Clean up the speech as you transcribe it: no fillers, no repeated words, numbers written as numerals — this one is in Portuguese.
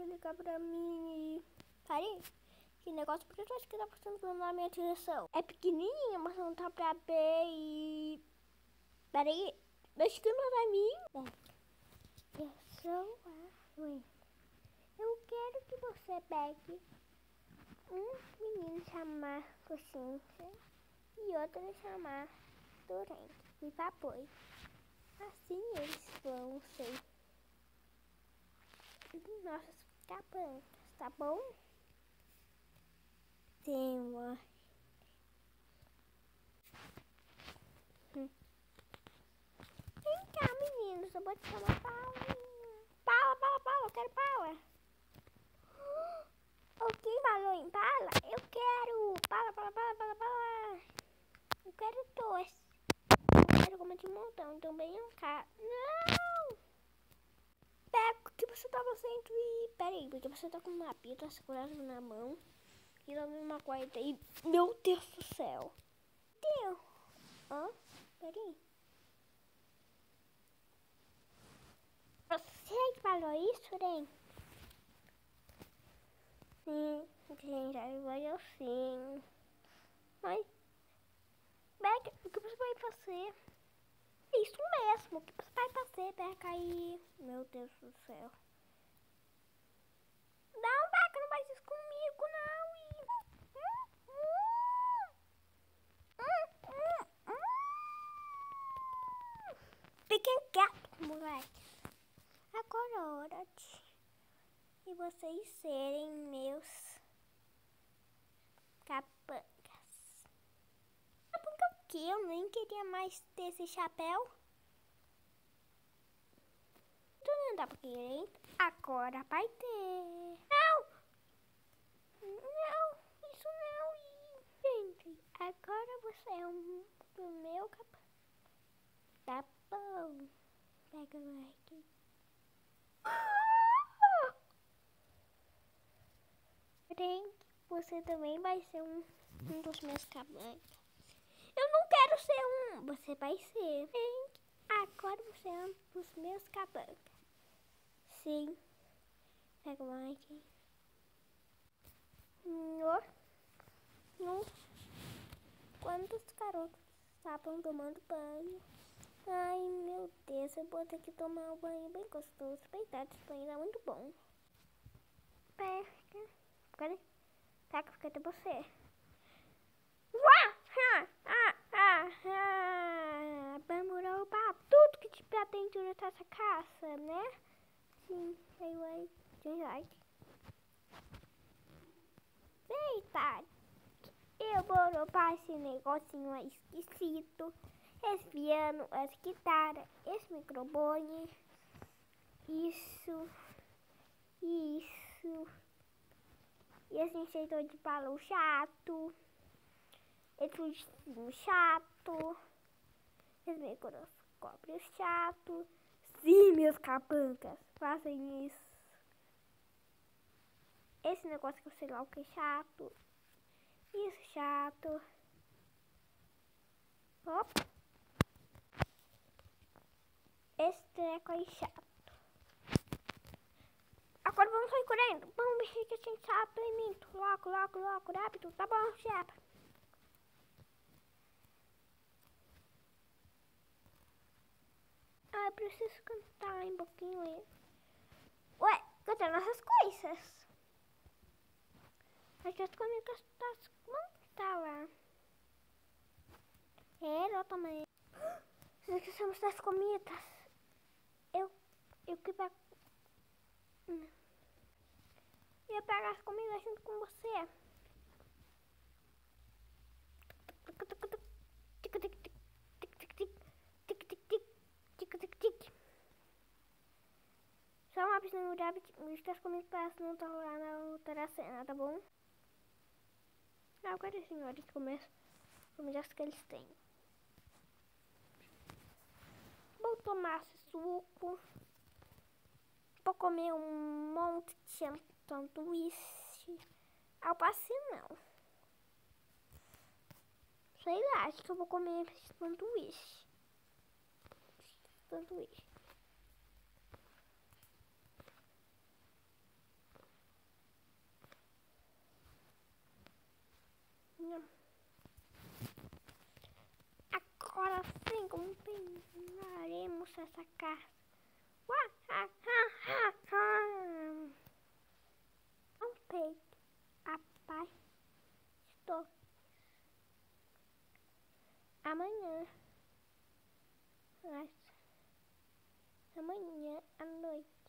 pra ligar pra mim. Parei. Que negócio, por que tu acha que tá passando na minha direção? É pequenininha, mas não tá pra ver e... Peraí, acho que não vai vir. Direção a... Eu quero que você pegue um menino chamar Consciência e outro chamar Durante e Vapor. Assim eles vão ser nossas capangas, tá bom? Tem uma... Vem cá, meninos, eu vou te chamar Paula. Paula, eu quero Paula. Alguém falou em Paula? Eu quero Paula. Eu quero dois. Eu quero comer de montão, então venham cá. Não! Pega o que você tá fazendo e... Peraí, porque você tá com uma pia, tá segurando na mão. E na mesma coisa aí. Meu Deus do céu. Deus. Hã? Peraí. Você que falou isso, Ren? Sim, gente, eu sim. Mas, Beca, o que você vai fazer? Isso mesmo, o que você vai fazer, Beca, aí? Meu Deus do céu. Não, Beca, não faz isso comigo, não. Fiquem quietos, moleque. Agora é hora de vocês serem meus capangas. Capanga o quê? Eu nem queria mais ter esse chapéu. Tu não dá pra querer? Agora vai ter. Não! Não, isso não. Gente, agora você é do meu capanga. Tá bom. Pega o like. Frank, você também vai ser um dos meus capangas. Eu não quero ser um. Você vai ser. Frank, agora você é um dos meus capangas. Sim. Pega o like. Quantos garotos estavam tomando banho? Ai, meu Deus, eu vou ter que tomar um banho bem gostoso. Bem tarde, esse banho é muito bom. Pega. Fica até você. Vamos roubar tudo que tiver dentro dessa casa, né? Sim, aí vai. Like. Eita, eu vou roubar esse negocinho aí esquisito. Esse piano, essa guitarra, esse microfone. Isso. E esse enchedor de balão chato. Esse ursinho chato. Esse microscópio chato. Sim, meus capangas, fazem isso. Esse negócio que eu sei lá o que é chato. Isso chato. Opa. Esse treco aí chato. Agora vamos sair correndo. Vamos mexer que a gente chato em mim. Logo, rápido. Tá bom, chefe. Ah, eu preciso cantar um pouquinho aí. Ué, cadê nossas coisas? As comidas tá lá. Eu também. Nós esquecemos das comidas. Eu que pego. Eu ia pegar as comidas junto com você. Só uma piscina no rabbit, as comidas parece não estão lá na outra cena, tá bom? Agora senhores, comidas que eles têm. Vou tomar esse suco. Vou comer um monte de sanduíche. Alface não. Sei lá, acho que eu vou comer esse sanduíche. Empinaremos essa casa. Uá, ha, ha, ha, ha. Não peito a paz. Estou. Amanhã. Amanhã à noite.